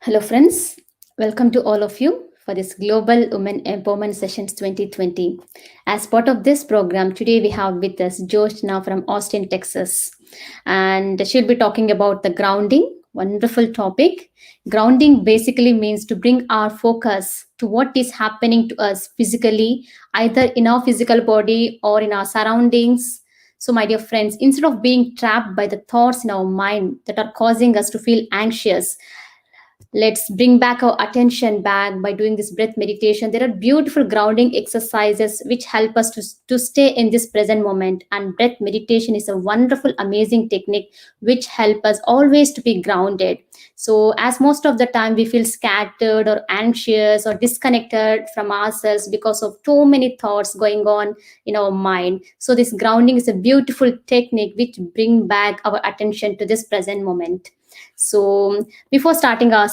Hello, friends. Welcome to all of you for this Global Women Empowerment Sessions 2020. As part of this program, today we have with us Jyotsna from Austin, Texas. And she'll be talking about the grounding. Wonderful topic. Grounding basically means to bring our focus to what is happening to us physically, either in our physical body or in our surroundings. So, my dear friends, instead of being trapped by the thoughts in our mind that are causing us to feel anxious, let's bring back our attention back by doing this breath meditation. There are beautiful grounding exercises which help us to stay in this present moment, and breath meditation is a wonderful amazing technique which help us always to be grounded. So as most of the time we feel scattered or anxious or disconnected from ourselves because of too many thoughts going on in our mind, so this grounding is a beautiful technique which bring back our attention to this present moment. So before starting our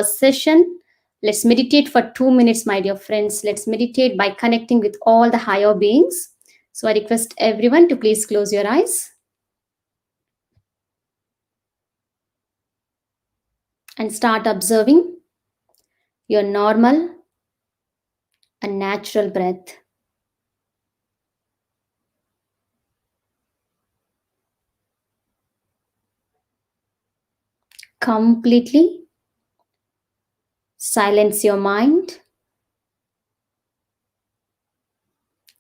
session, let's meditate for 2 minutes, my dear friends. Let's meditate by connecting with all the higher beings. So I request everyone to please close your eyes and start observing your normal and natural breath. Completely silence your mind.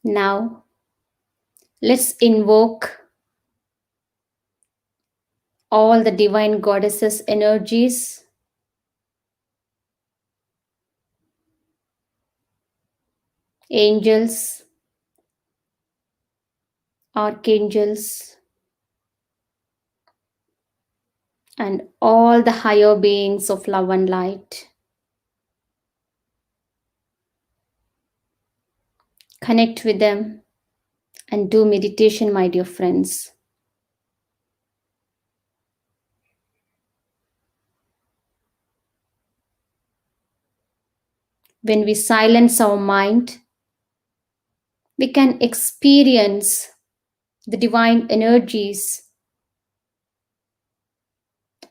Now, let's invoke all the divine goddesses' energies, angels, archangels, and all the higher beings of love and light. Connect with them and do meditation, my dear friends. When we silence our mind, we can experience the divine energies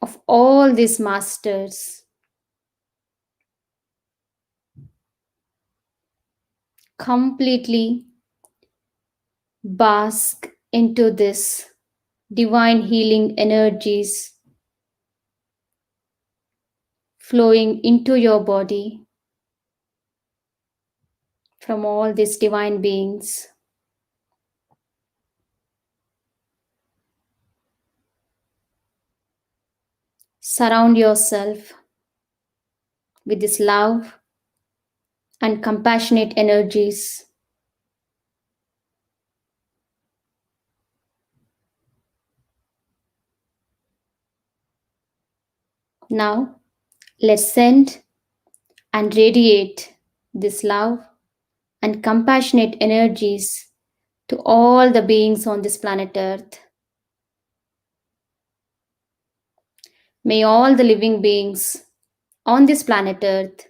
of all these masters. Completely bask into this divine healing energies flowing into your body from all these divine beings. Surround yourself with this love and compassionate energies. Now, let's send and radiate this love and compassionate energies to all the beings on this planet Earth. May all the living beings on this planet Earth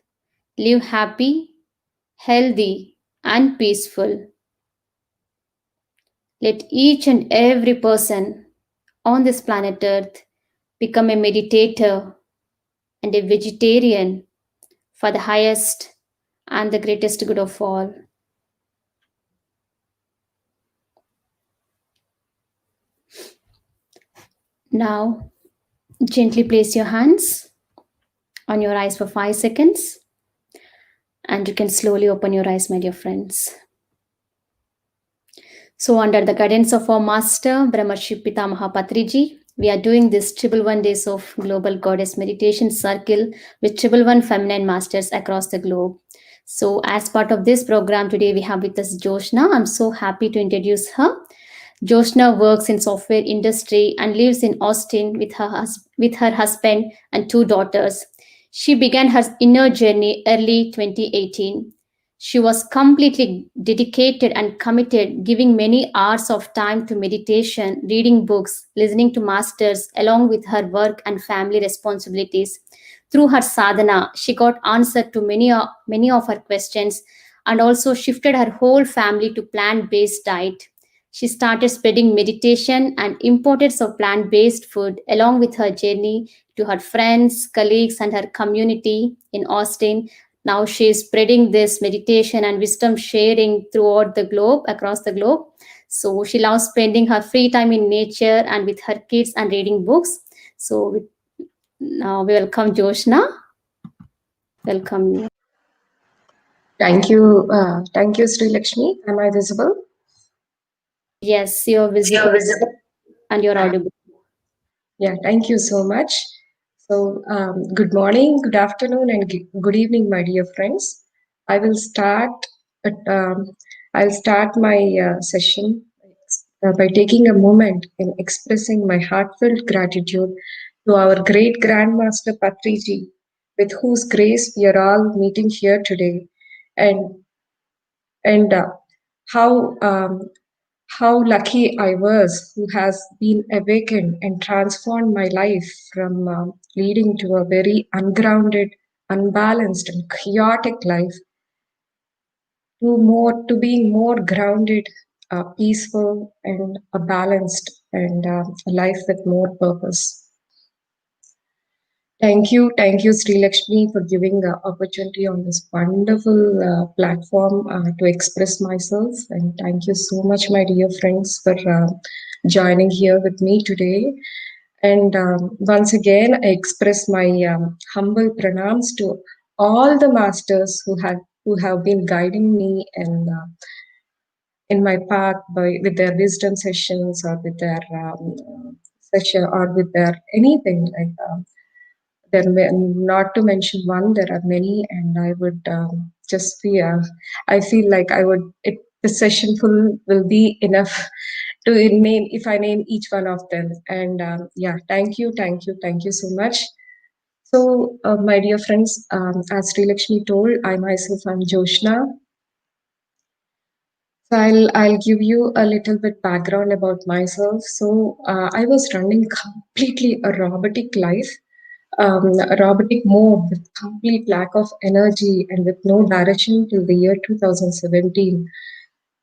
live happy, healthy, and peaceful. Let each and every person on this planet Earth become a meditator and a vegetarian for the highest and the greatest good of all. Now, gently place your hands on your eyes for 5 seconds, and you can slowly open your eyes, my dear friends. So, under the guidance of our master, Brahmarshi Pitamaha Patriji, we are doing this triple 1 days of Global Goddess Meditation Circle with triple 1 feminine masters across the globe. So, as part of this program today, we have with us Jyotsna. I'm so happy to introduce her. Jyotsna works in software industry and lives in Austin with her husband and 2 daughters. She began her inner journey early 2018. She was completely dedicated and committed, giving many hours of time to meditation, reading books, listening to masters, along with her work and family responsibilities. Through her sadhana, she got answer to many of her questions and also shifted her whole family to plant-based diet. She started spreading meditation and importance of plant-based food along with her journey to her friends, colleagues, and her community in Austin. Now she is spreading this meditation and wisdom sharing throughout the globe, across the globe. So she loves spending her free time in nature and with her kids and reading books. So now we welcome Jyotsna. Welcome you. Thank you, Sri Lakshmi. Am I visible? Yes, you're visible and you're audible. Yeah, thank you so much. So, good morning, good afternoon, and good evening, my dear friends. I will start. At, I'll start my session by taking a moment in expressing my heartfelt gratitude to our great Grandmaster Patriji, with whose grace we are all meeting here today, and and how lucky I was who has been awakened and transformed my life from leading to a very ungrounded, unbalanced, and chaotic life to being more grounded, peaceful, and a balanced and a life with more purpose. Thank you, Sri Lakshmi, for giving the opportunity on this wonderful platform to express myself. And thank you so much, my dear friends, for joining here with me today. And once again, I express my humble pranams to all the masters who have been guiding me in my path by with their wisdom sessions or with their session or with their anything like. Not to mention one, there are many, and I would just be. I feel like I would. The session full will be enough to name if I name each one of them. And yeah, thank you so much. So, my dear friends, as Sri Lakshmi told, I myself am Jyotsna. So I'll give you a little bit background about myself. So I was running completely a robotic life, a robotic mode with complete lack of energy and with no direction till the year 2017.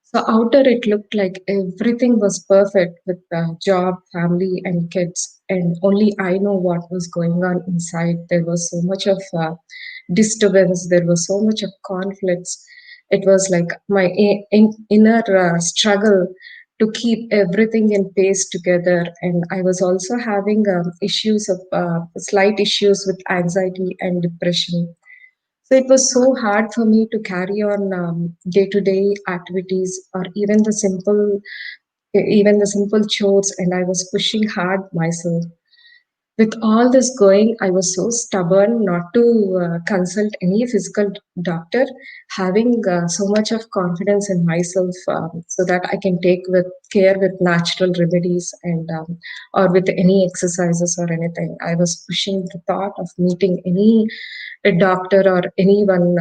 So outer it looked like everything was perfect with job, family, and kids, and only I know what was going on inside. There was so much of disturbance. There was so much of conflicts. It was like my inner struggle to keep everything in pace together, and I was also having issues of slight issues with anxiety and depression. So it was so hard for me to carry on day-to-day activities or even the simple chores, and I was pushing hard myself. With all this going, I was so stubborn not to consult any physical doctor, having so much of confidence in myself so that I can take with care with natural remedies and or with any exercises or anything. I was pushing the thought of meeting any a doctor or anyone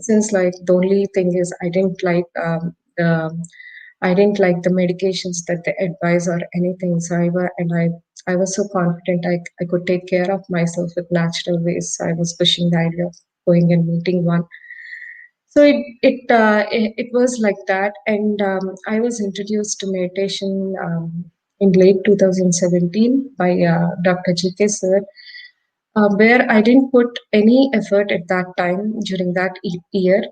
since like the only thing is I didn't like the medications that they advise or anything. So I was so confident I could take care of myself with natural ways. So I was pushing the idea of going and meeting one. So it was like that, and I was introduced to meditation in late 2017 by Dr. GK sir, where I didn't put any effort at that time during that year.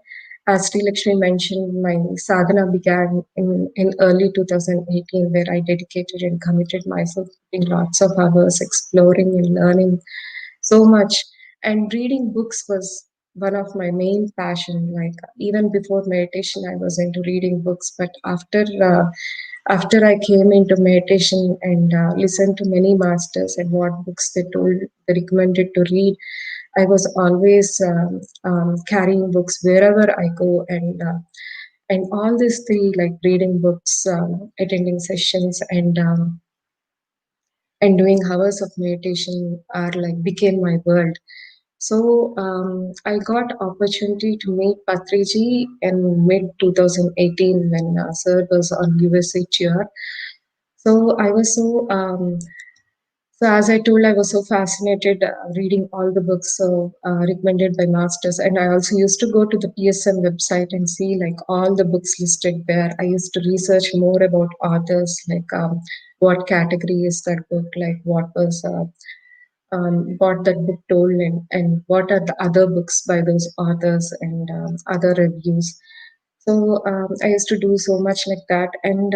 As Sri Lakshmi mentioned, my sadhana began in early 2018, where I dedicated and committed myself in lots of hours, exploring and learning so much. And reading books was one of my main passion. Like even before meditation, I was into reading books. But after I came into meditation and listened to many masters and what books they recommended to read, I was always carrying books wherever I go, and all these three like reading books, attending sessions, and doing hours of meditation are like became my world. So I got opportunity to meet Patriji in mid 2018 when Sir was on USA tour. So I was So as I told, I was so fascinated reading all the books recommended by masters, and I also used to go to the PSM website and see like all the books listed there. I used to research more about authors, like what category is that book, like what that book told, and what are the other books by those authors, and other reviews. So I used to do so much like that, and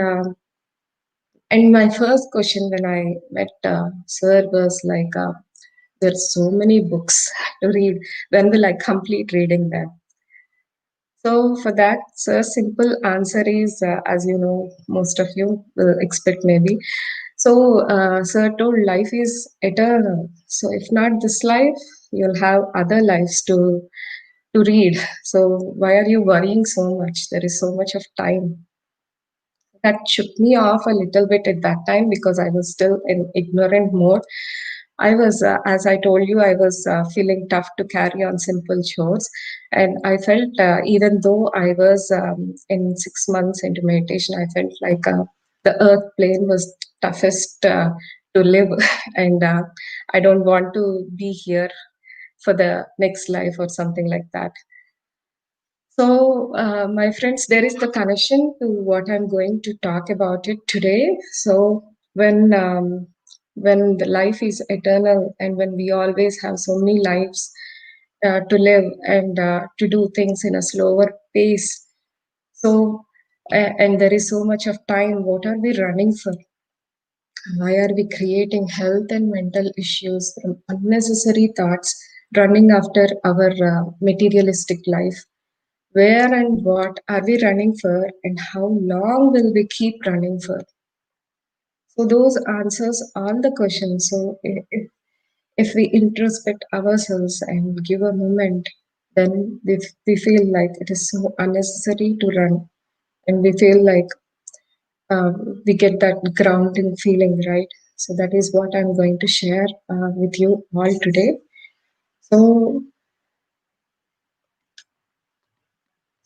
my first question when I met Sir was like, "There's so many books to read. When will I complete reading them?" So for that, Sir, simple answer is, as you know, most of you will expect maybe. So Sir told life is eternal. So if not this life, you'll have other lives to read. So why are you worrying so much? There is so much of time. That shook me off a little bit at that time because I was still in ignorant mode. I was, as I told you, I was feeling tough to carry on simple chores. And I felt, even though I was in 6 months into meditation, I felt like the earth plane was toughest to live. And I don't want to be here for the next life or something like that. So, my friends, there is the connection to what I'm going to talk about it today. So, when the life is eternal and when we always have so many lives to live and to do things in a slower pace, so and there is so much of time, what are we running for? Why are we creating health and mental issues from unnecessary thoughts, running after our materialistic life? Where and what are we running for, and how long will we keep running for? So, those answers all the questions. So, if we introspect ourselves and give a moment, then we feel like it is so unnecessary to run, and we feel like we get that grounding feeling, right? So, that is what I'm going to share with you all today. So,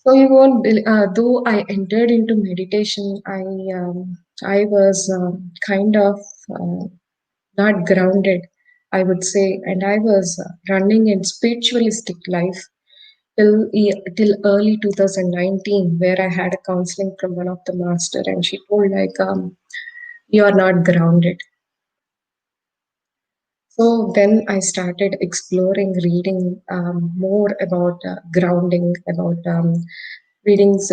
So you won't, though I entered into meditation, I was kind of not grounded, I would say, and I was running in spiritualistic life till early 2019, where I had a counseling from one of the master, and she told like, you are not grounded. So then I started exploring, reading more about grounding, about readings.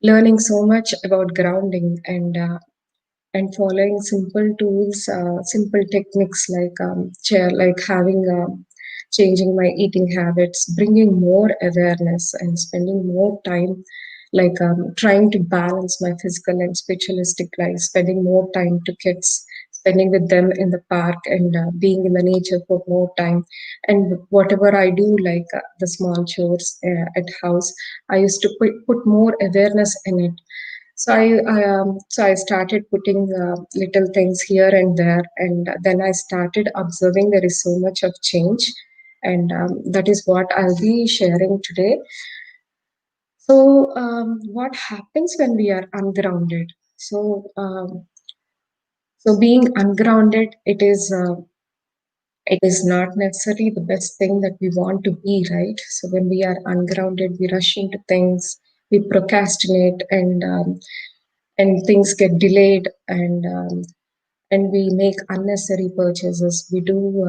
Learning so much about grounding and following simple tools, simple techniques like like having changing my eating habits, bringing more awareness, and spending more time, like trying to balance my physical and spiritualistic life, spending more time to kids, spending with them in the park, and being in the nature for more time. And whatever I do, like the small chores at house, I used to put more awareness in it. So I started putting little things here and there, and then I started observing there is so much of change, and that is what I'll be sharing today. So, what happens when we are ungrounded? So, being ungrounded, it is not necessarily the best thing that we want to be, right? So when we are ungrounded, we rush into things, we procrastinate, and things get delayed, and we make unnecessary purchases. We do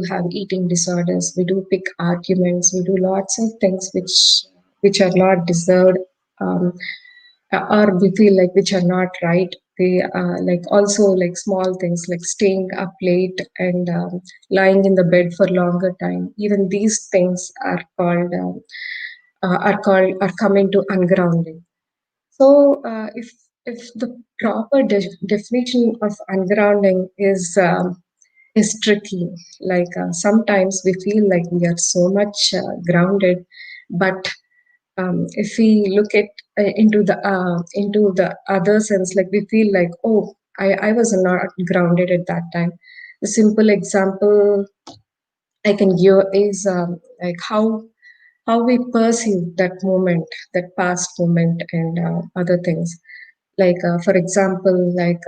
have eating disorders. We do pick arguments. We do lots of things which are not deserved, um, or we feel like which are not right. They like also like small things like staying up late and lying in the bed for longer time. Even these things are coming to ungrounding. So, if the proper definition of ungrounding is tricky, like sometimes we feel like we are so much grounded, but if we look at into the other sense, like we feel like, oh, I was not grounded at that time. A simple example I can give is like how we perceive that moment, that past moment, and other things. Like for example, like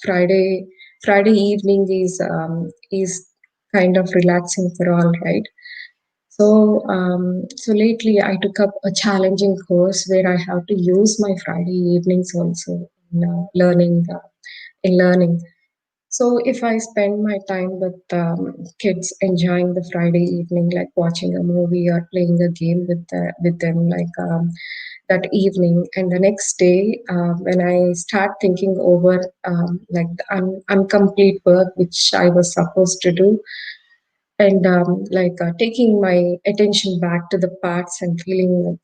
Friday, Friday evening is kind of relaxing for all, right? So lately I took up a challenging course where I have to use my Friday evenings also in learning. So if I spend my time with kids enjoying the Friday evening, like watching a movie or playing a game with them, like that evening, and the next day when I start thinking over like the incomplete work which I was supposed to do, and taking my attention back to the parts and feeling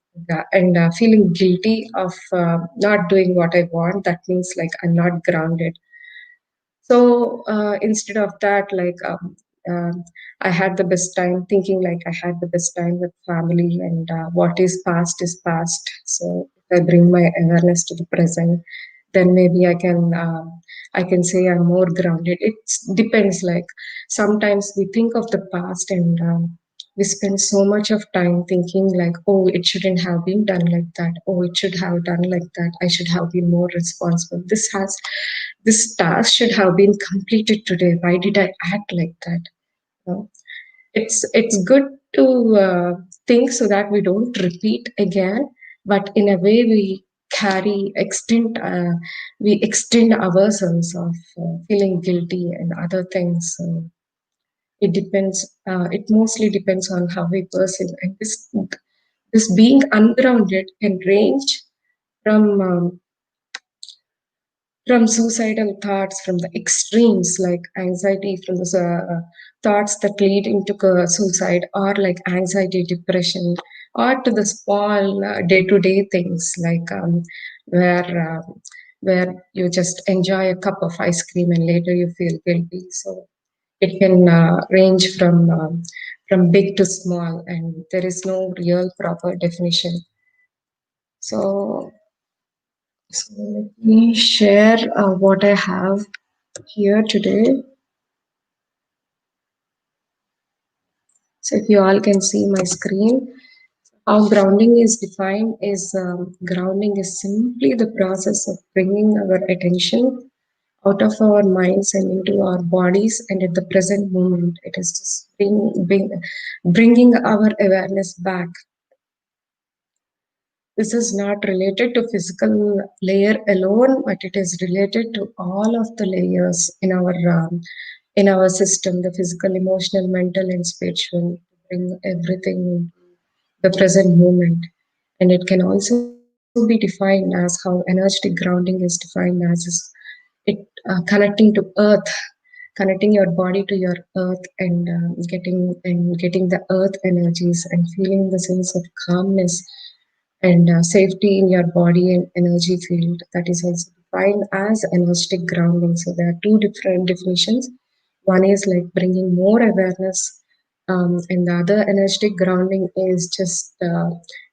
guilty of not doing what I want, that means like I'm not grounded. So instead of that, um, I had the best time thinking like I had the best time with family, and what is past is past. So if I bring my awareness to the present, then maybe I can say I'm more grounded. It depends. Like sometimes we think of the past, and we spend so much of time thinking like, oh, it shouldn't have been done like that. Oh, it should have done like that. I should have been more responsible. This task should have been completed today. Why did I act like that? No. It's good to think so that we don't repeat again, but in a way we extend ourselves of feeling guilty and other things. So it depends. It mostly depends on how we perceive, and this being ungrounded can range from suicidal thoughts, from the extremes like anxiety, from the thoughts that lead into suicide, or like anxiety, depression, or to the small day-to-day things like where uh, where you just enjoy a cup of ice cream and later you feel guilty. So it can range from big to small, and there is no real proper definition. So, so let me share what I have here today. So if you all can see my screen, how grounding is defined is grounding is simply the process of bringing our attention out of our minds and into our bodies and at the present moment. It is just bringing our awareness back. This is not related to physical layer alone, but it is related to all of the layers in our system, the physical, emotional, mental, and spiritual, to bring everything into the present moment. And it can also be defined as how energetic grounding is defined as is it connecting to earth, connecting your body to your earth, and getting the earth energies and feeling the sense of calmness and safety in your body and energy field. That is also defined as energetic grounding. So there are two different definitions. One is like bringing more awareness, and the other energetic grounding is just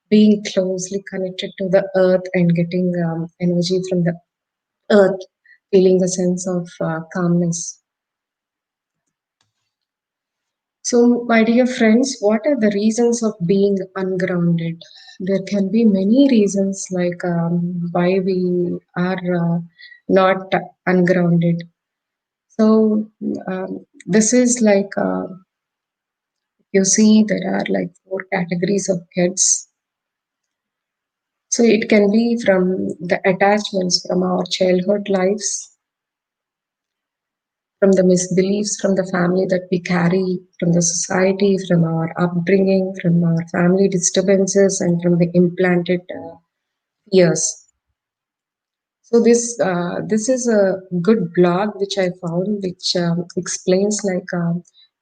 being closely connected to the earth and getting energy from the earth, feeling a sense of calmness. So, my dear friends, what are the reasons of being ungrounded? There can be many reasons, like why we are not ungrounded. So, this is like you see, there are like four categories of kids. So, it can be from the attachments from our childhood lives, from the misbeliefs from the family that we carry, from the society, from our upbringing, from our family disturbances, and from the implanted fears. So this is a good blog which I found, which explains like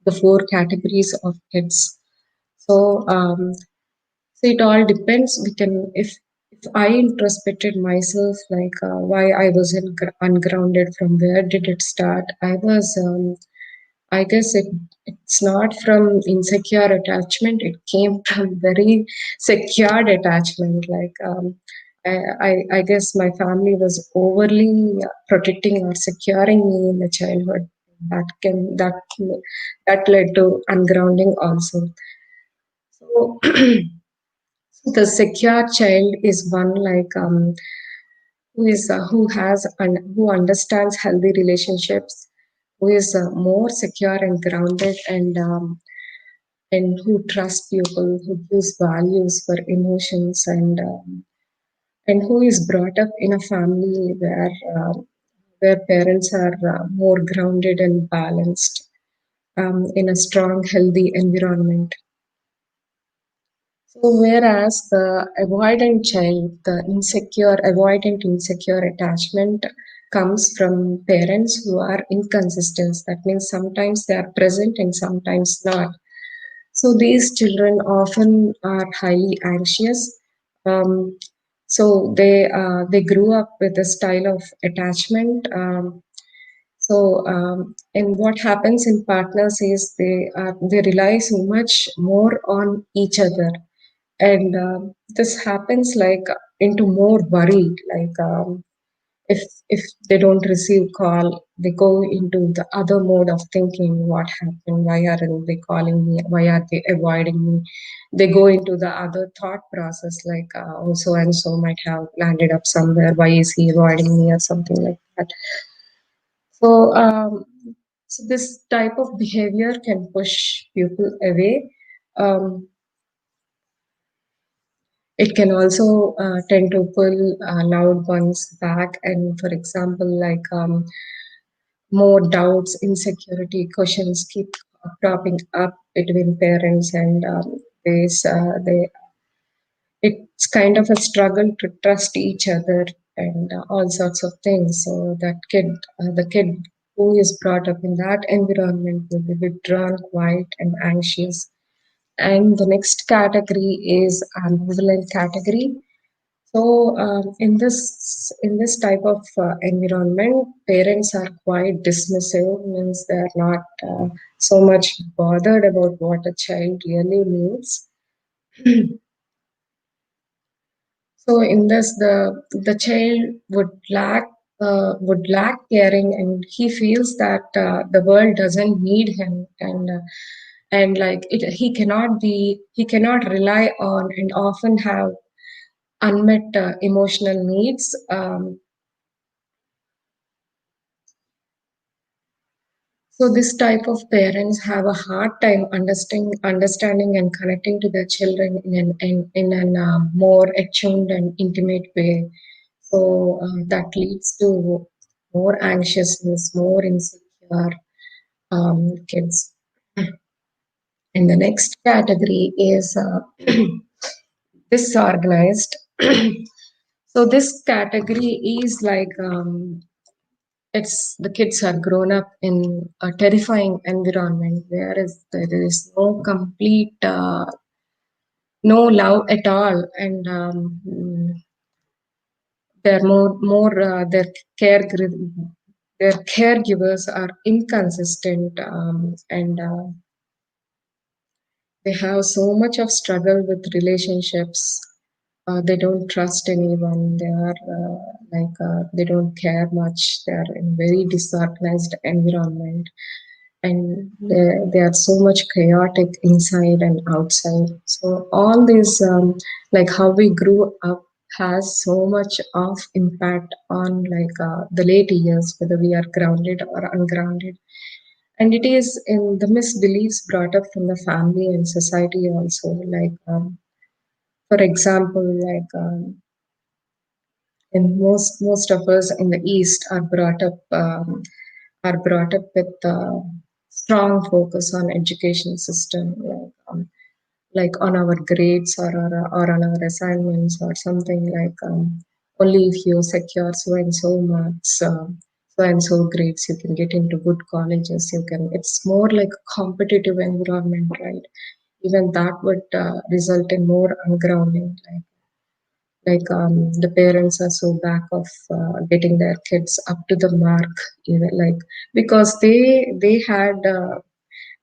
the four categories of kids. So so it all depends. We can if I introspected myself, like why I was ungrounded, from where did it start? I guess it's not from insecure attachment. It came from very secured attachment. I guess my family was overly protecting or securing me in the childhood. That can that led to ungrounding also. So the secure child is one like who understands healthy relationships, is more secure and grounded, and who trusts people, who gives values for emotions, and who is brought up in a family where parents are more grounded and balanced, in a strong, healthy environment. So, whereas the avoidant child, the avoidant, insecure attachment comes from parents who are inconsistent. That means sometimes they are present and sometimes not. So, these children often are highly anxious. Um, they grew up with a style of attachment. And what happens in partners is they rely so much more on each other, and this happens like into more worry. Like if they don't receive call, they go into the other mode of thinking, what happened? Why aren't they calling me? Why are they avoiding me? They go into the other thought process, like oh, so and so might have landed up somewhere. Why is he avoiding me or something like that? So, so this type of behavior can push people away. Um, it can also tend to pull loved ones back, and for example, like more doubts, insecurity, questions keep cropping up between parents, and they it's kind of a struggle to trust each other, and all sorts of things. So the kid who is brought up in that environment will be withdrawn, quiet, and anxious. And the next category is ambivalent category. So in this type of environment, parents are quite dismissive, means they are not so much bothered about what a child really needs. So in this, the child would lack caring, and he feels that the world doesn't need him, and like he cannot rely on, and often have unmet emotional needs. So this type of parents have a hard time understanding and connecting to their children in an more attuned and intimate way. So that leads to more anxiousness, more insecure kids. And the next category is disorganized. So this category is like it's the kids are grown up in a terrifying environment where there is no complete no love at all, and they're more their caregivers are inconsistent, and they have so much of struggle with relationships. They don't trust anyone. They are they don't care much. They are in very disorganized environment, and they are so much chaotic inside and outside. So all these, like how we grew up, has so much of impact on like the late years, whether we are grounded or ungrounded. And it is in the misbeliefs brought up from the family and society also. Like for example, like and most of us in the East are brought up with strong focus on education system, like on our grades, or on our assignments or something, like only if you secure so and so marks, so and so grades, you can get into good colleges. It's more like a competitive environment, right? Even that would result in more ungrounding, like the parents are so back of getting their kids up to the mark, even like because they had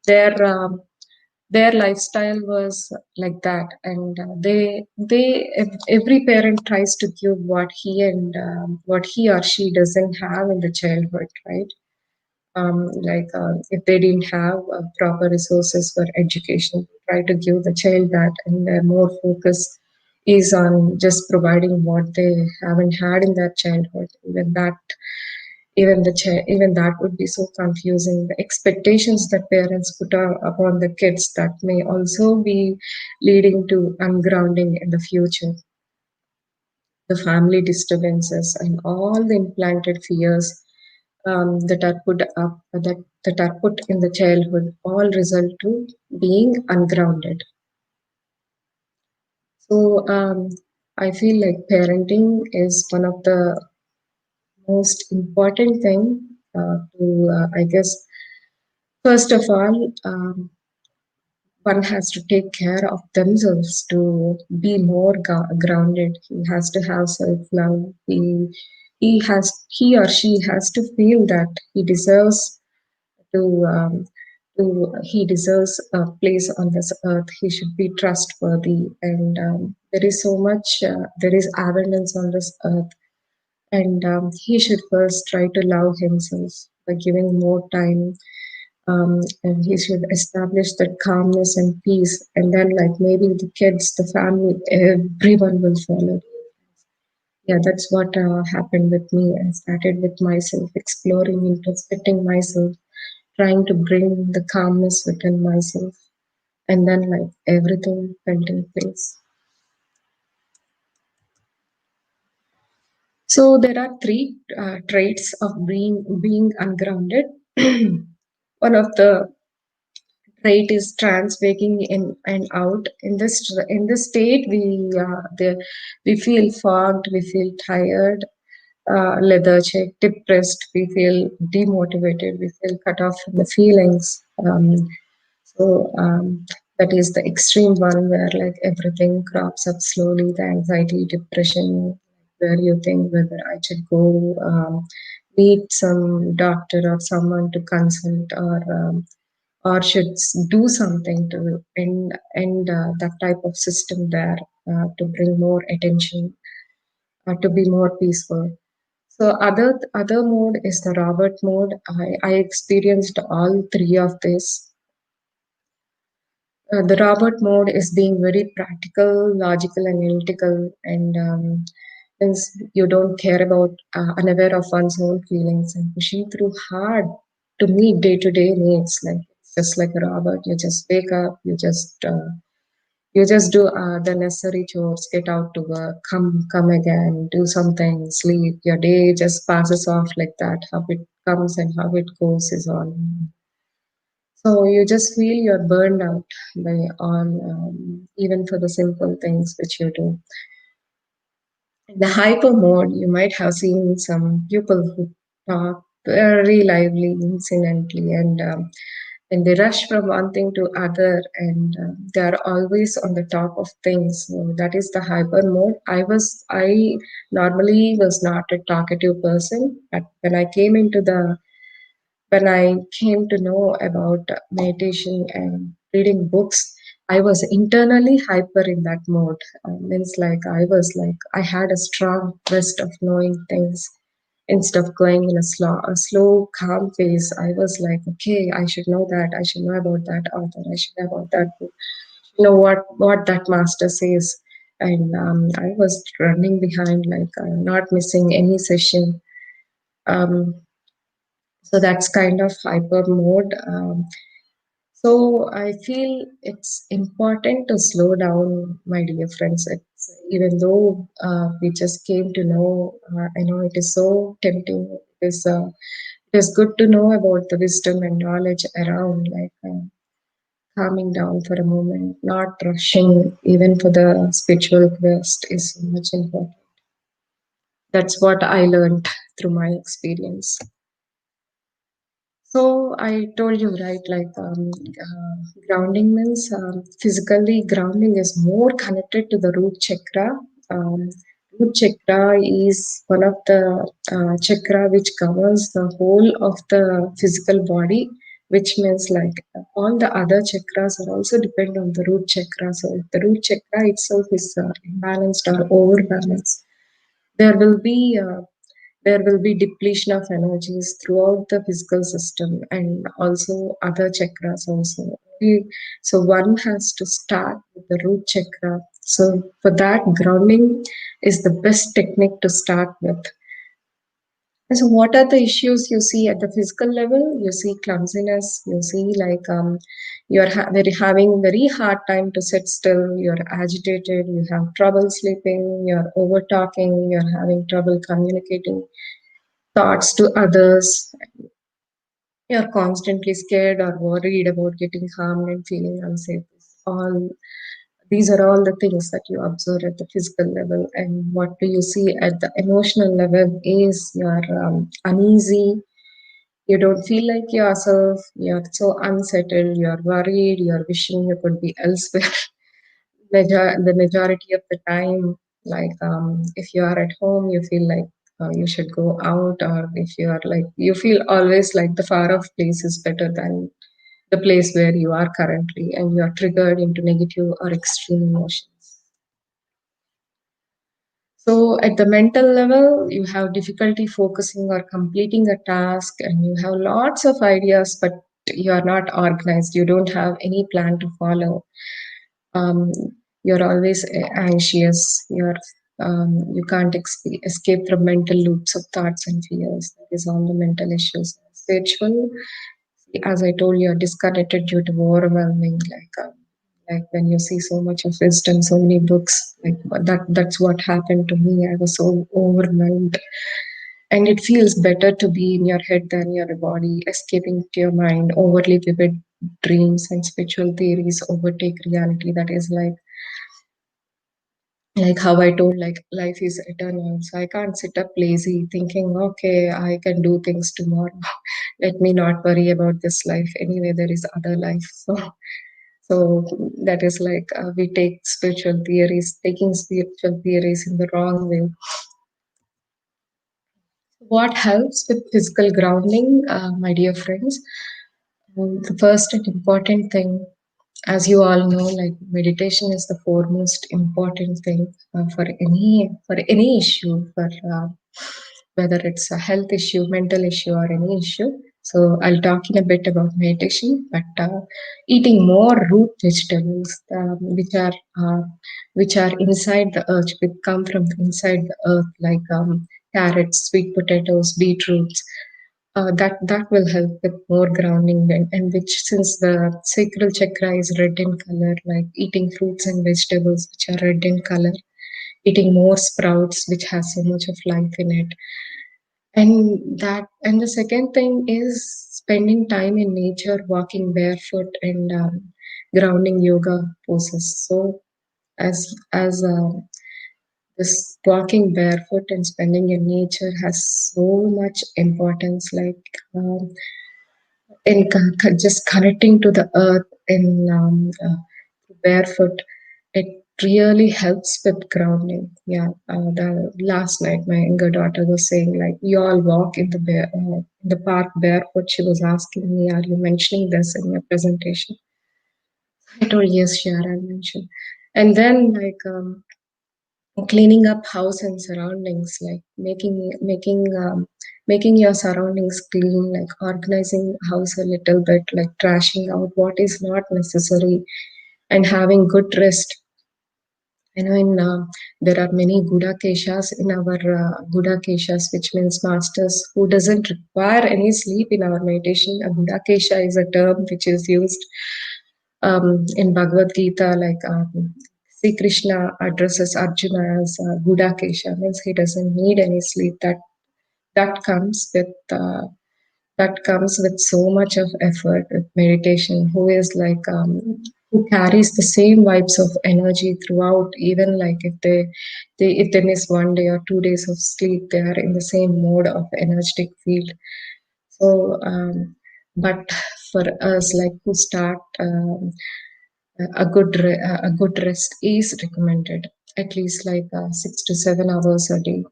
their lifestyle was like that, and every parent tries to give what he or she doesn't have in the childhood, right? If they didn't have proper resources for education, try to give the child that, and their more focus is on just providing what they haven't had in their childhood. Even that Even that would be so confusing. The expectations that parents put upon the kids, that may also be leading to ungrounding in the future. The family disturbances and all the implanted fears that are that are put in the childhood all result to being ungrounded. So I feel like parenting is one of the most important thing to I guess first of all, one has to take care of themselves to be more grounded. He has to have self-love. He or she has to feel that he deserves to he deserves a place on this earth. He should be trustworthy, and there is so much there is abundance on this earth, and he should first try to love himself by giving more time, and he should establish that calmness and peace, and then like maybe the kids, the family, everyone will follow. Yeah, that's what happened with me. I started with myself, exploring, introspecting myself, trying to bring the calmness within myself, and then like everything fell in place. So there are three traits of being ungrounded. One of the trait is trance, waking in and out. In this state, we feel fogged, we feel tired, lethargic, depressed, we feel demotivated, we feel cut off from the feelings. So that is the extreme one where like everything crops up slowly, the anxiety, depression, where you think whether I should go meet some doctor or someone to consult, or should do something to end that type of system there, to bring more attention, to be more peaceful. So other mode is the Robert mode. I experienced all three of this. The Robert mode is being very practical, logical, and analytical, and means you don't care about, unaware of one's own feelings and pushing through hard to meet day-to-day needs. Like just like a Robert, you just wake up, you just do the necessary chores, get out to work, come again, do something, sleep. Your day just passes off like that. How it comes and how it goes is all. So you just feel you're burned out by on even for the simple things which you do. In the hyper mode, you might have seen some people who talk very lively, incidentally, and they rush from one thing to other, and they are always on the top of things. So that is the hyper mode. I normally was not a talkative person, but when I came to know about meditation and reading books, I was internally hyper in that mode. Means like I had a strong quest of knowing things. Instead of going in a slow, calm phase, I was like, okay, I should know that. I should know about that author. I should know about that book. You know what that master says, and I was running behind, like not missing any session. Um, so that's kind of hyper mode. So I feel it's important to slow down, my dear friends. Even though we just came to know, I know it is so tempting. It is good to know about the wisdom and knowledge around, like calming down for a moment, not rushing, even for the spiritual quest is so much important. That's what I learned through my experience. So I told you, right, like grounding means physically grounding is more connected to the root chakra. Um, Root chakra is one of the chakra which governs the whole of the physical body, which means like all the other chakras are also depend on the root chakra. So if the root chakra itself is imbalanced or overbalanced, there will be depletion of energies throughout the physical system and also other chakras also. So one has to start with the root chakra. So for that, grounding is the best technique to start with. So, what are the issues you see at the physical level? You see clumsiness. You see like having very hard time to sit still. You're agitated. You have trouble sleeping. You're over talking. You're having trouble communicating thoughts to others. You're constantly scared or worried about getting harmed and feeling unsafe. All these are all the things that you observe at the physical level. And what do you see at the emotional level is you're uneasy, you don't feel like yourself, you're so unsettled, you're worried, you're wishing you could be elsewhere. The majority of the time, like if you are at home, you feel like you should go out, or if you are like, you feel always like the far off place is better than the place where you are currently, and you are triggered into negative or extreme emotions. So, at the mental level, you have difficulty focusing or completing a task, and you have lots of ideas, but you are not organized. You don't have any plan to follow. Um, you're always anxious. You can't escape from mental loops of thoughts and fears. That is all the mental issues. Spiritual, as I told you, are disconnected due to overwhelming, like when you see so much of wisdom, so many books, like that's what happened to me. I was so overwhelmed. And it feels better to be in your head than your body, escaping to your mind, overly vivid dreams and spiritual theories overtake reality. That is like how I told, like life is eternal. So I can't sit up lazy thinking, okay, I can do things tomorrow. Let me not worry about this life. Anyway, there is other life. So that is like we take taking spiritual theories in the wrong way. What helps with physical grounding, my dear friends? The first and important thing, as you all know, like meditation is the foremost important thing for any issue, for whether it's a health issue, mental issue, or any issue. So I'll talk in a bit about meditation, but eating more root vegetables, uh, which are inside the earth, which come from inside the earth, like carrots, sweet potatoes, beetroots, that will help with more grounding, and which, since the sacral chakra is red in color, like eating fruits and vegetables which are red in color, eating more sprouts which has so much of life in it. And the second thing is spending time in nature, walking barefoot, and grounding yoga poses. So as this walking barefoot and spending in nature has so much importance, like just connecting to the earth in barefoot. It really helps with grounding. Yeah, the last night my younger daughter was saying, like, you all walk in the park barefoot. She was asking me, are you mentioning this in your presentation? I told, yes, sure, I mentioned. And then, like, cleaning up house and surroundings, like making your surroundings clean, like organizing house a little bit, like trashing out what is not necessary, and having good rest. I know there are many Gudakeshas in our Gudakeshas, which means masters who doesn't require any sleep in our meditation. A Gudakesha is a term which is used in Bhagavad Gita, like Sri Krishna addresses Arjuna as Gudakesha, means he doesn't need any sleep. That comes with so much of effort with meditation. Who is like who carries the same vibes of energy throughout, even like if they miss 1 day or 2 days of sleep, they are in the same mode of energetic field. So, but for us, like who start. A good rest is recommended, at least like 6 to 7 hours a day.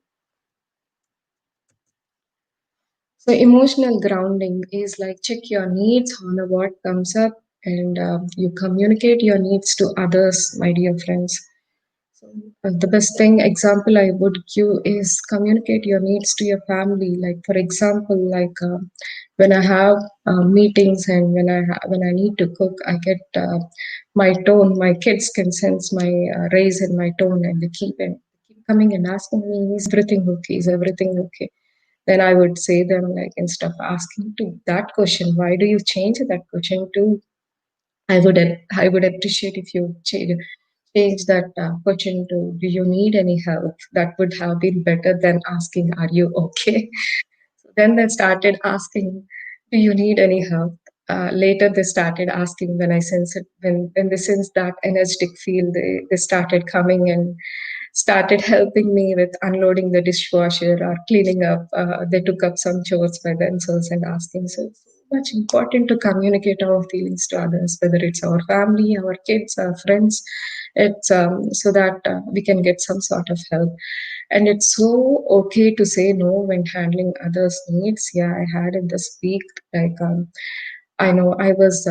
So emotional grounding is like check your needs, honor what comes up, and you communicate your needs to others, my dear friends. So, the best thing example I would give is communicate your needs to your family. Like for example, like when I have meetings, and when I need to cook, I get my tone. My kids can sense my raise in my tone, and they keep coming and asking me, "Is everything okay? Is everything okay?" then I would say them like, instead of asking to that question, why do you change that question to, I would appreciate if you change that question to, do you need any help? That would have been better than asking, are you okay? Then they started asking, "Do you need any help?" Later, they started asking when I sense it, when they sense that energetic feel, they started coming and started helping me with unloading the dishwasher or cleaning up. They took up some chores by themselves and asking. So it's so much important to communicate our feelings to others, whether it's our family, our kids, our friends. It's so that we can get some sort of help. And it's so okay to say no when handling others' needs. Yeah, I had in this week, like I know I was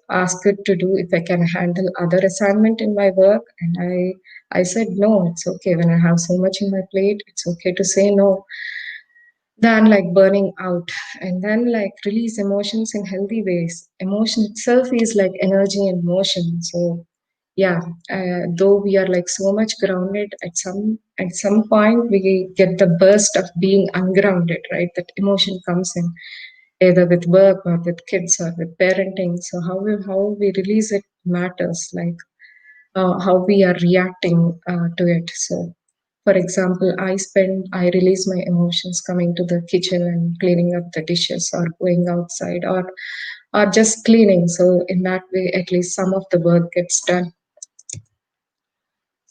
asked to do if I can handle other assignment in my work, and I said no. It's okay when I have so much in my plate. It's okay to say no than like burning out, and then like release emotions in healthy ways. Emotion itself is like energy and motion. So yeah, though we are like so much grounded, at some point we get the burst of being ungrounded, right? That emotion comes in either with work or with kids or with parenting. So how we release it matters, like how we are reacting to it. So for example, I release my emotions coming to the kitchen and cleaning up the dishes or going outside or just cleaning. So in that way, at least some of the work gets done.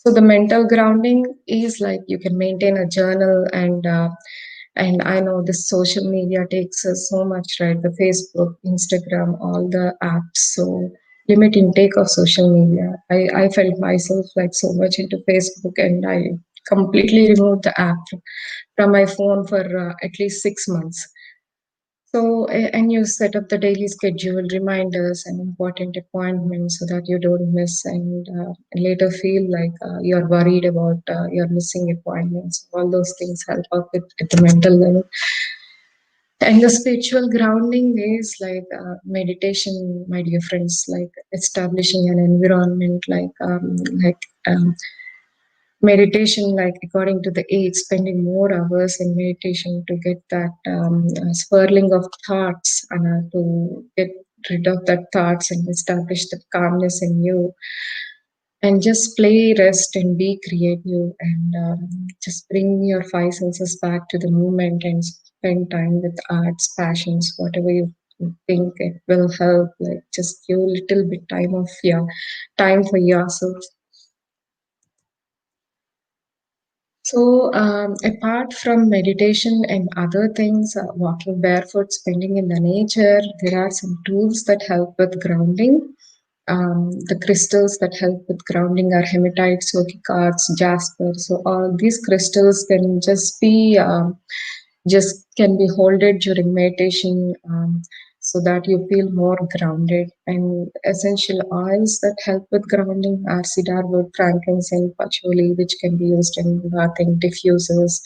So the mental grounding is like you can maintain a journal, and I know the social media takes us so much, right? The Facebook, Instagram, all the apps. So limit intake of social media. I felt myself like so much into Facebook, and I completely removed the app from my phone for at least 6 months. So, and you set up the daily schedule, reminders, and important appointments so that you don't miss and later feel like you're worried about your missing appointments. All those things help out with at the mental level. And the spiritual grounding is like meditation, my dear friends, like establishing an environment um, meditation, like according to the age, spending more hours in meditation to get that swirling of thoughts and to get rid of that thoughts and establish the calmness in you, and just play, rest, and be creative, and just bring your five senses back to the moment and spend time with arts, passions, whatever you think it will help. Like just give a little bit time of your time for yourself. So, apart from meditation and other things, walking barefoot, spending in the nature, there are some tools that help with grounding. The crystals that help with grounding are hematite, soapy quartz, jasper. So, all these crystals can just can be holded during meditation, so that you feel more grounded. And essential oils that help with grounding are cedarwood, frankincense, patchouli, which can be used in bathing diffusers,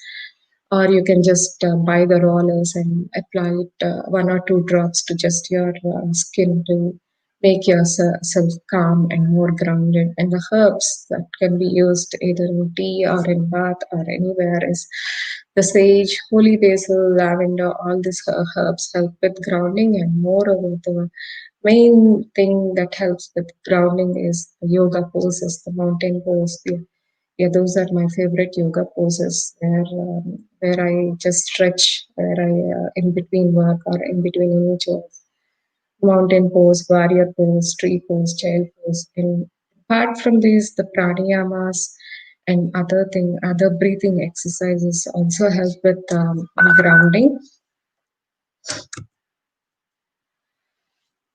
or you can just buy the rollers and apply it, one or two drops to just your skin to make yourself calm and more grounded. And the herbs that can be used either in tea or in bath or anywhere is the sage, holy basil, lavender. All these herbs help with grounding, and moreover, the main thing that helps with grounding is the yoga poses, the mountain pose. Yeah, those are my favorite yoga poses, where I just stretch, where I in between work or in between any chores. Mountain pose, warrior pose, tree pose, child pose. And apart from these, the pranayamas and other breathing exercises also help with grounding.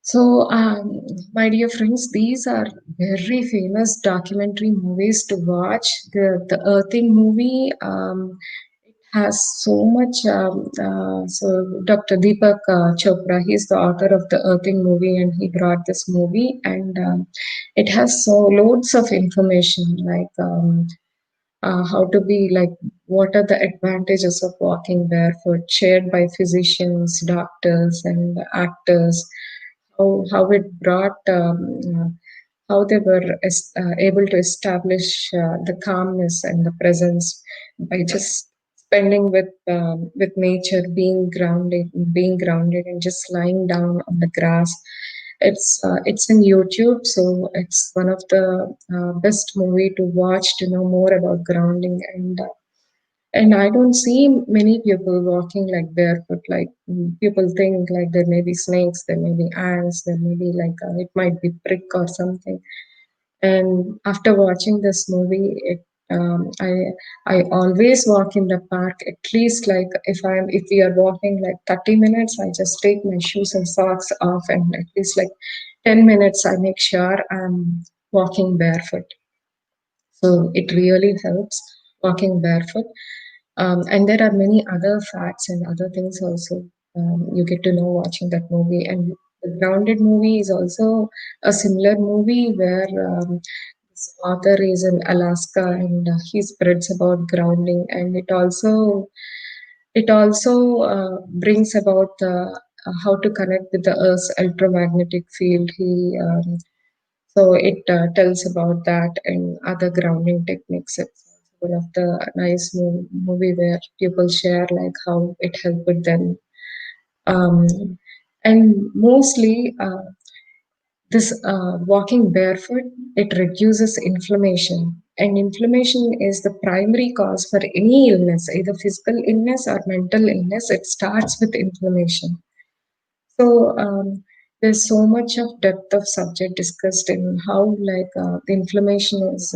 So, my dear friends, these are very famous documentary movies to watch. The Earthing movie, it has so much. So, Dr. Deepak Chopra, he's the author of the Earthing movie, and he brought this movie, and it has so loads of information, like how to be like, what are the advantages of walking barefoot, shared by physicians, doctors, and actors. How it brought how they were able to establish the calmness and the presence by just spending with nature, being grounded, and just lying down on the grass. It's in YouTube, so it's one of the best movie to watch to know more about grounding. And I don't see many people walking like barefoot. Like people think like there may be snakes, there may be ants, there may be like it might be prick or something. And after watching this movie, I always walk in the park at least like if we are walking like 30 minutes, I just take my shoes and socks off, and at least like 10 minutes I make sure I'm walking barefoot. So it really helps walking barefoot. And there are many other facts and other things also you get to know watching that movie. And the Grounded movie is also a similar movie where this author is in Alaska, and he spreads about grounding, and it also brings about how to connect with the Earth's electromagnetic field. So it tells about that and other grounding techniques. It's one of the nice movie where people share like how it helped with them. Um, and mostly this walking barefoot, it reduces inflammation. And inflammation is the primary cause for any illness, either physical illness or mental illness. It starts with inflammation. So there's so much of depth of subject discussed in how like the inflammation is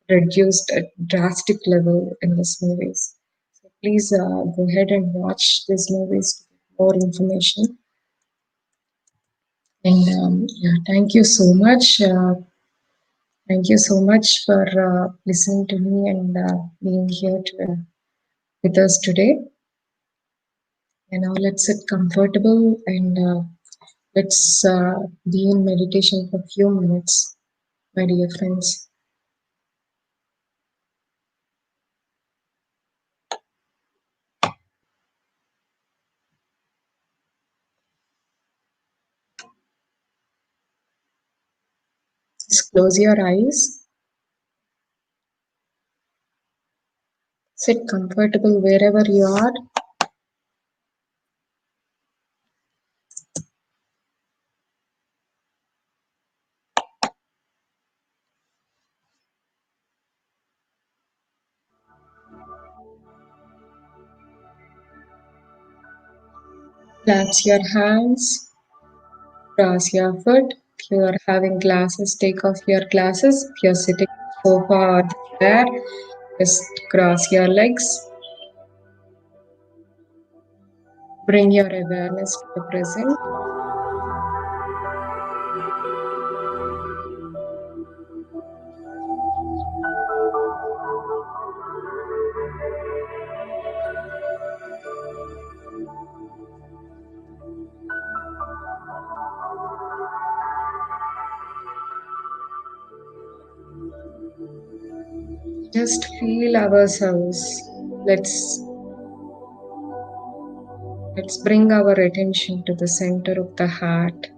reduced at drastic level in these movies. So please go ahead and watch these movies to get more information. And yeah, thank you so much. Thank you so much for listening to me and being here with us today. And now let's sit comfortable and let's be in meditation for a few minutes, my dear friends. Just close your eyes, sit comfortable wherever you are. Relax your hands, cross your foot. If you are having glasses, take off your glasses. If you're sitting on the sofa or the chair, just cross your legs. Bring your awareness to the present. Just feel ourselves. Let's bring our attention to the center of the heart.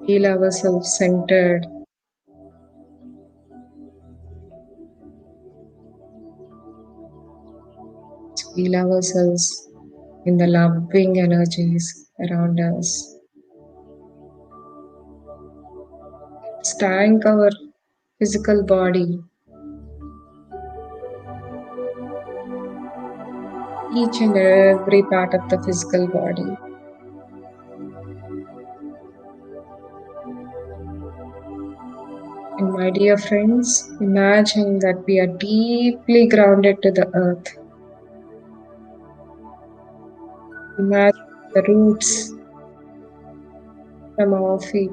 Feel ourselves centered. Feel ourselves in the loving energies around us. Let's thank our physical body, each and every part of the physical body. And my dear friends, imagine that we are deeply grounded to the earth. Imagine the roots from our feet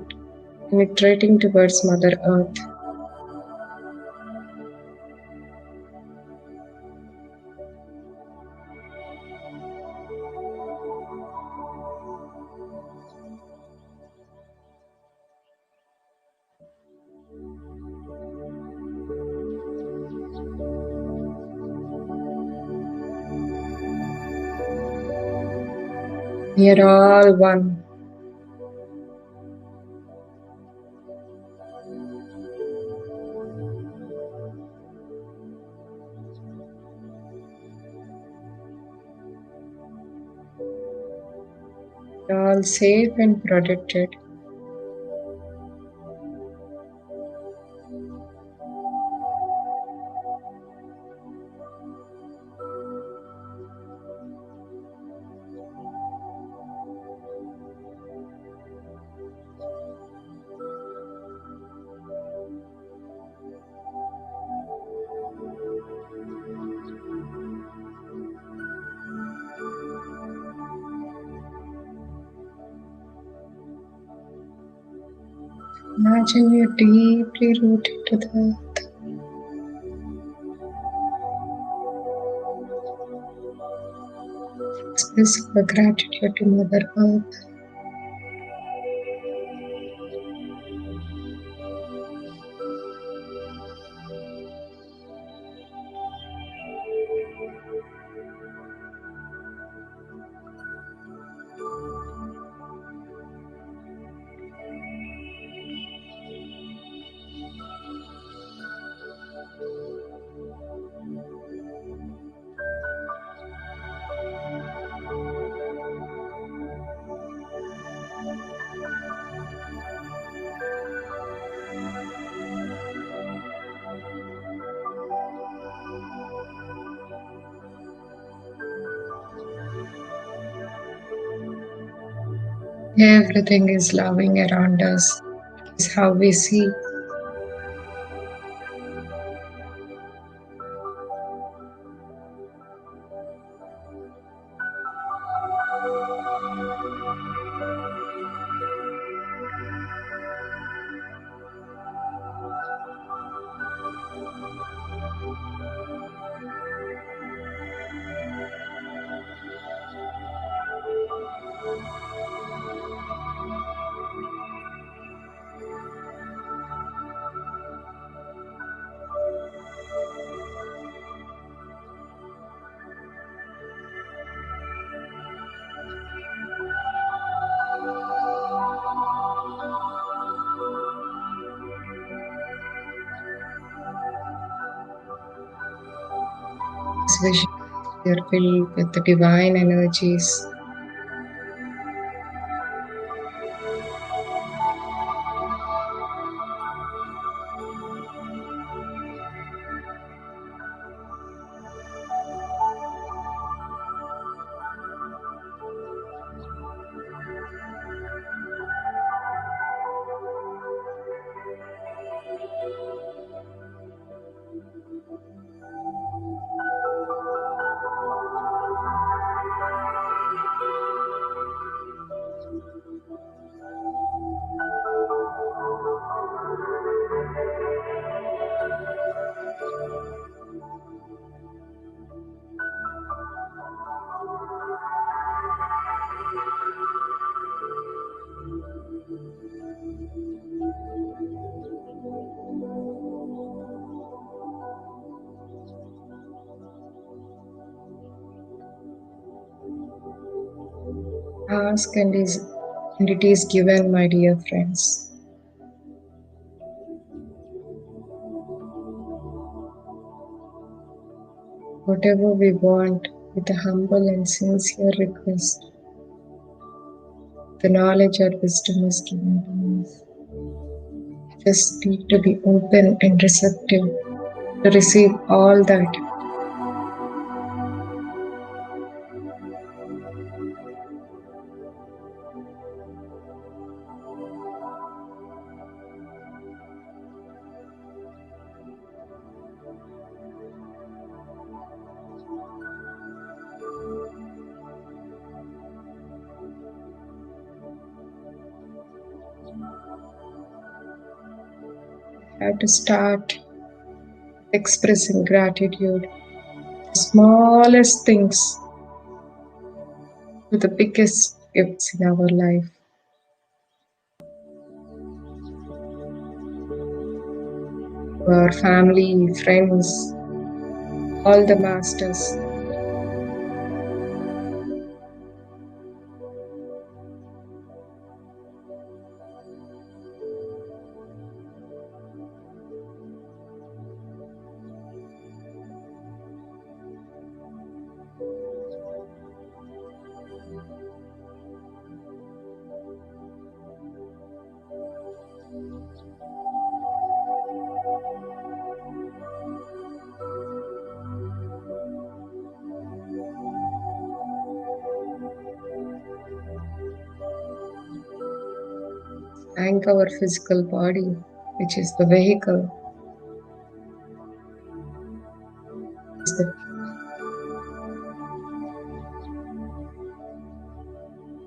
penetrating towards Mother Earth. We are all one. all safe and protected. Imagine you're deeply rooted to the earth. Express your gratitude to Mother Earth. Everything is loving around us. That is how we see. This vision we are filled with the divine energies. Ask and it is given, my dear friends. Whatever we want, with a humble and sincere request, the knowledge or wisdom is given to us. Just need to be open and receptive to receive all that. Have to start expressing gratitude. The smallest things to the biggest gifts in our life. Our family, friends, all the masters. thank our physical body, which is the vehicle, is the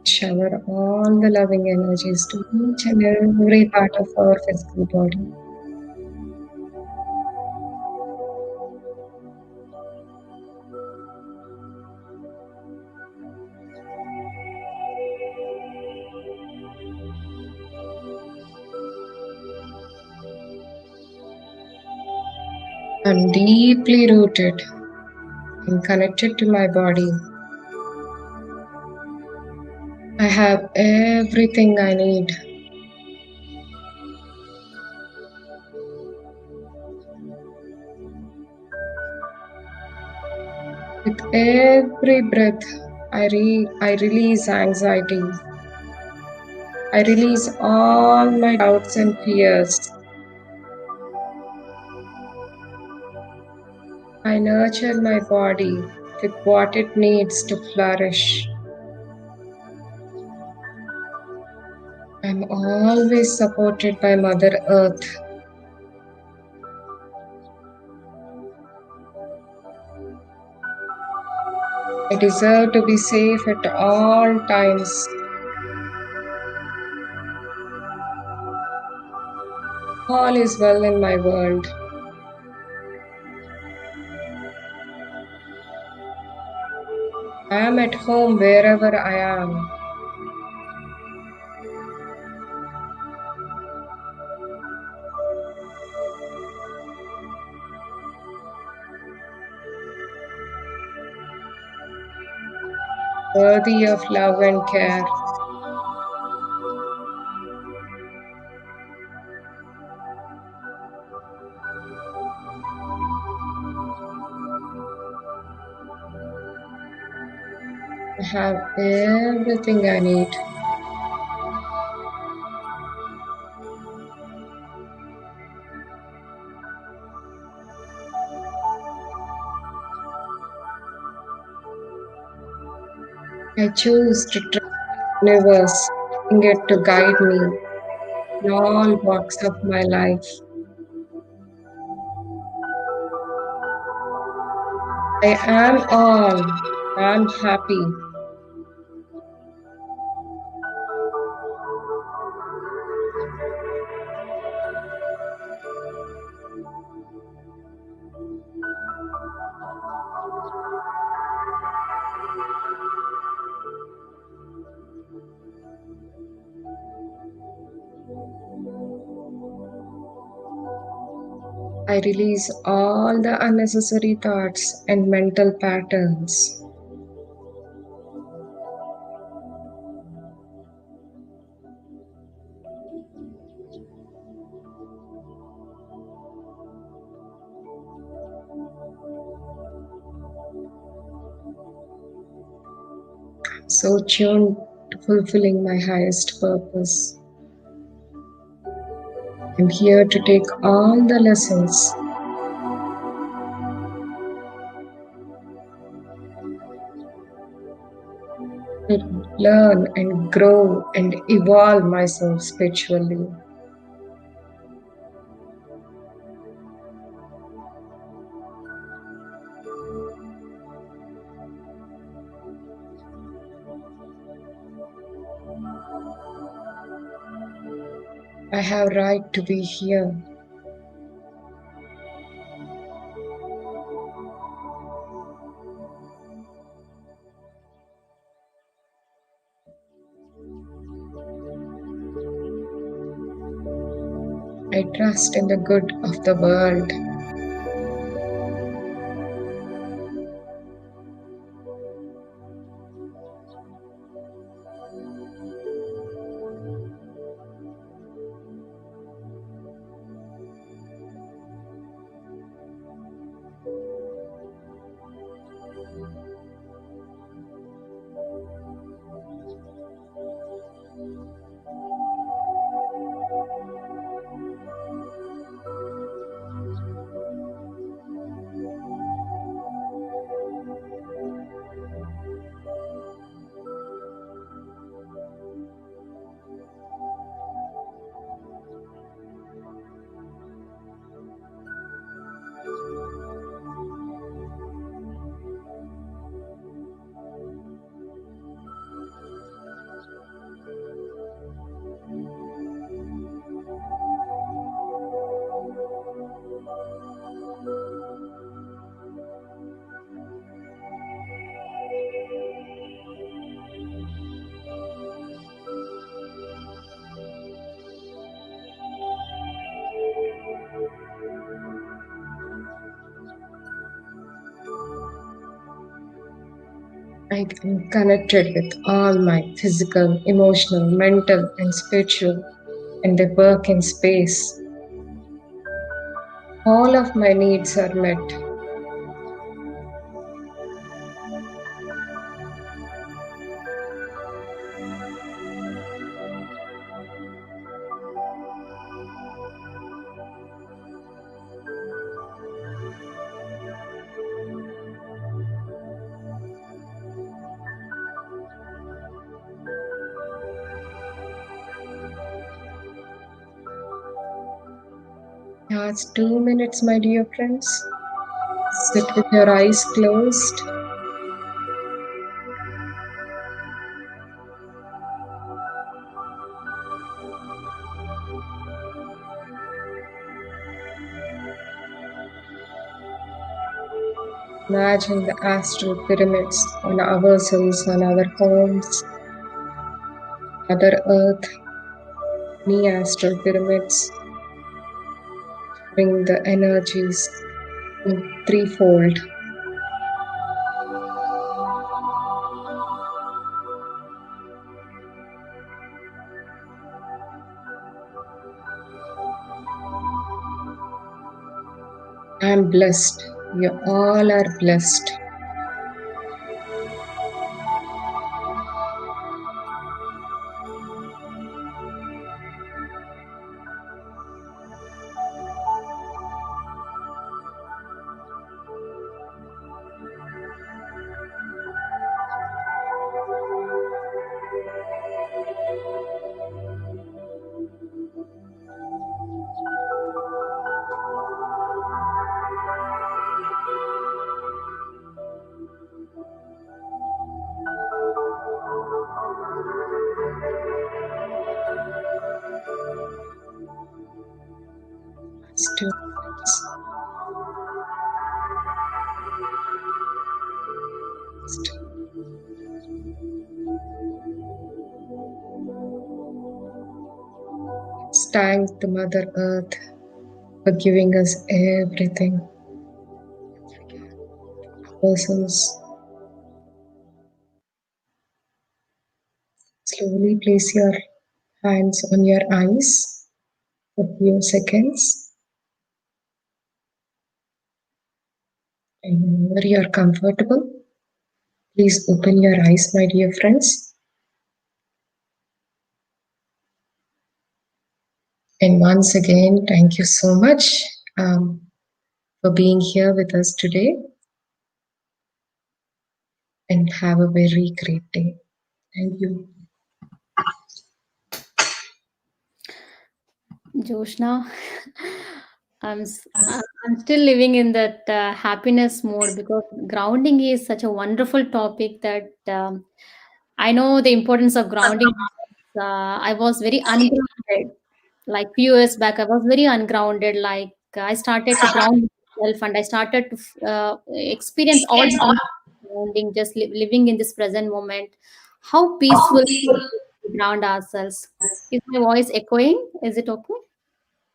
shower all the loving energies to each and every part of our physical body. I'm deeply rooted and connected to my body. I have everything I need. With every breath, I release anxiety. I release all my doubts and fears. I nurture my body with what it needs to flourish. I'm always supported by Mother Earth. I deserve to be safe at all times. All is well in my world. I am at home wherever I am, worthy of love and care. I have everything I need. I choose to trust the universe, and get to guide me in all walks of my life. I am all. I am happy. I release all the unnecessary thoughts and mental patterns. So tuned to fulfilling my highest purpose. I'm here to take all the lessons, to learn and grow and evolve myself spiritually. I have right to be here. I trust in the good of the world. I am connected with all my physical, emotional, mental, and spiritual, and they work in space. All of my needs are met. Last 2 minutes, my dear friends. Sit with your eyes closed. Imagine the astral pyramids on ourselves, on our homes, Mother Earth, many astral pyramids, bring the energies in threefold. I'm blessed. You all are blessed. Last 2 minutes. Just thank the Mother Earth for giving us everything ourselves. Slowly place your hands on your eyes for a few seconds. And whenever you are comfortable, please open your eyes, my dear friends. And once again, thank you so much for being here with us today and have a very great day. Thank you. Joshna, I'm still living in that happiness mode because grounding is such a wonderful topic that I know the importance of grounding. I was very ungrounded. Like few years back, I was very ungrounded. Like I started to ground myself, and I started to experience all the things grounding, just living in this present moment. How peaceful we ground ourselves. Is my voice echoing? Is it okay?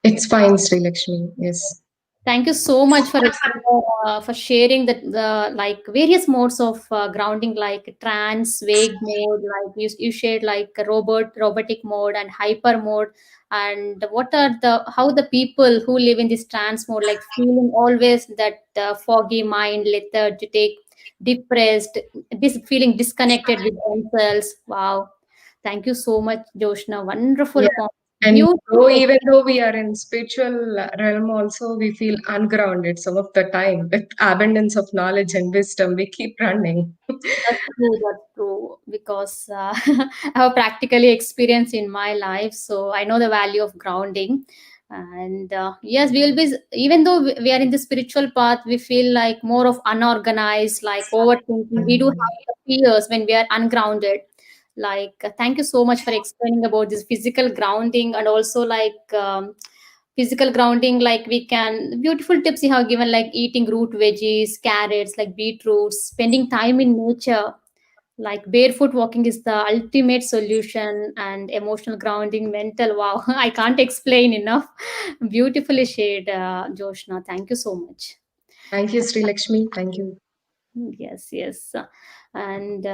It's fine, Sri Lakshmi. Yes. Thank you so much for sharing the like various modes of grounding, like trance, vague mode, like you shared like a robotic mode and hyper mode, and what are the how the people who live in this trance mode like feeling always that foggy mind, lethargic, depressed, this feeling disconnected with themselves. Wow, thank you so much, Joshna. Yeah. Wonderful, And beautiful. though even though we are in spiritual realm also, we feel ungrounded some of the time. With abundance of knowledge and wisdom, we keep running. That's true. That's true. Because I have practically experienced in my life, so I know the value of grounding. And yes, we will be. Even though we are in the spiritual path, we feel like more of unorganized, like overthinking. We do have the fears when we are ungrounded. Like, thank you so much for explaining about this physical grounding and also like. Physical grounding, like we can beautiful tips you have given, like eating root veggies, carrots, like beetroots, spending time in nature, like barefoot walking is the ultimate solution, and emotional grounding, mental, wow. I can't explain enough. Beautifully shared, Joshna, thank you so much. Thank you, Sri Lakshmi. Thank you. Yes, yes. And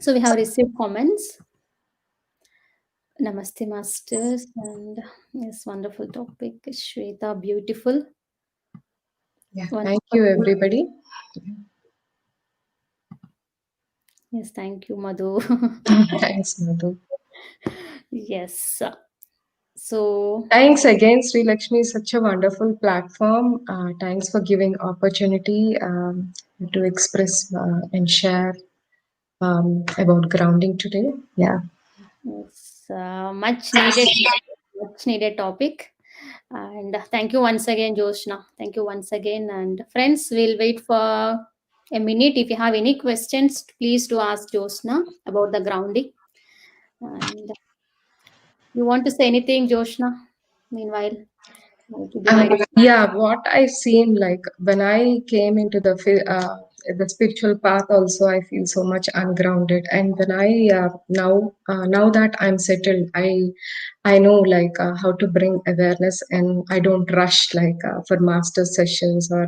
so we have received comments. Namaste, masters, and yes, wonderful topic. Shweta, beautiful. Yeah, One, thank you, everybody. yes, thank you, Madhu. Thanks, Madhu. Yes. So, Thanks again, Sri Lakshmi. Such a wonderful platform. Thanks for giving opportunity to express and share about grounding today. Yeah. yes, much needed topic. And thank you once again, Jyotsna. Thank you once again. And friends, we'll wait for a minute. If you have any questions, please do ask Jyotsna about the grounding. And you want to say anything, Jyotsna? Meanwhile, to divide. Yeah, what I've seen, like when I came into the spiritual path, also I feel so much ungrounded. And when I now that I'm settled, I know like how to bring awareness, and I don't rush like for master sessions or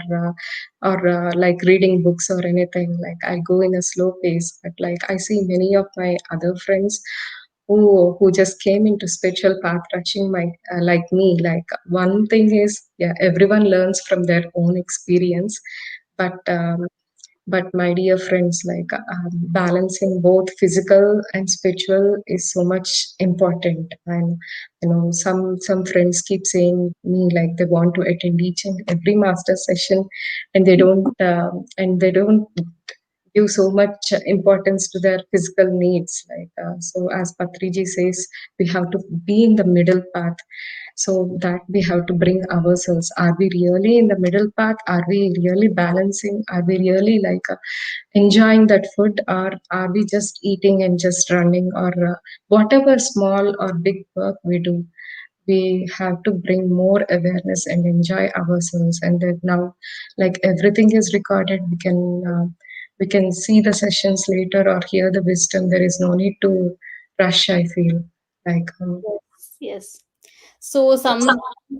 like reading books or anything. Like I go in a slow pace, but like I see many of my other friends who just came into spiritual path rushing my like me. Like one thing is, yeah, everyone learns from their own experience, but my dear friends, like balancing both physical and spiritual is so much important. And you know, some friends keep saying me like they want to attend each and every master session, and they don't give so much importance to their physical needs. Like so, as Patriji says, we have to be in the middle path. So that we have to bring ourselves. Are we really in the middle path? Are we really balancing? Are we really like enjoying that food, or are we just eating and just running, or whatever small or big work we do? We have to bring more awareness and enjoy ourselves. And that now, like everything is recorded, we can see the sessions later or hear the wisdom. There is no need to rush, I feel like Yes, yes. So some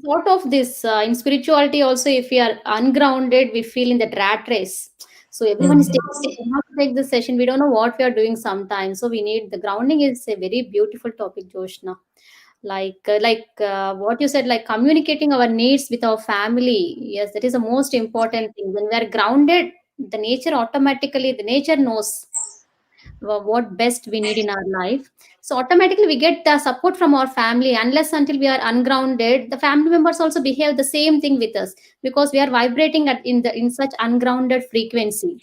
sort of this in spirituality also, if we are ungrounded, we feel in the rat race. So everyone is taking it. We have to take the session. We don't know what we are doing sometimes. So we need the grounding is a very beautiful topic, Joshna. What you said, like communicating our needs with our family. Yes, that is the most important thing. When we are grounded, the nature automatically, the nature knows what best we need in our life. So automatically we get the support from our family. Unless until we are ungrounded, the family members also behave the same thing with us, because we are vibrating in such ungrounded frequency.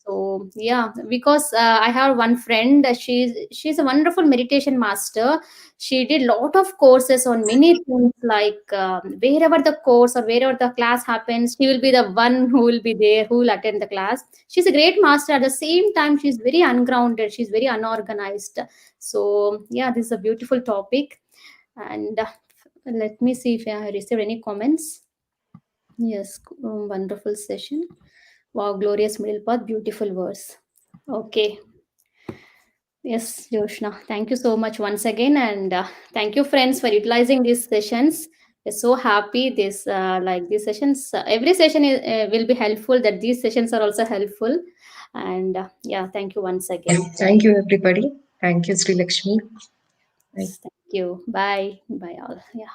So yeah, because I have one friend, she's a wonderful meditation master. She did lot of courses on many things, like wherever the course or wherever the class happens, she will be the one who will be there, who will attend the class. She's a great master. At the same time, she's very ungrounded, she's very unorganized. So yeah, this is a beautiful topic. And let me see if I received any comments. Yes, wonderful session. Wow, glorious middle path, beautiful verse. Okay. Yes, Joshna. Thank you so much once again, and thank you, friends, for utilizing these sessions. We're so happy. These sessions. Every session will be helpful. That these sessions are also helpful, and yeah, thank you once again. thank you, everybody. Thank you, Sri Lakshmi. Thank you. Bye. Bye all. Yeah.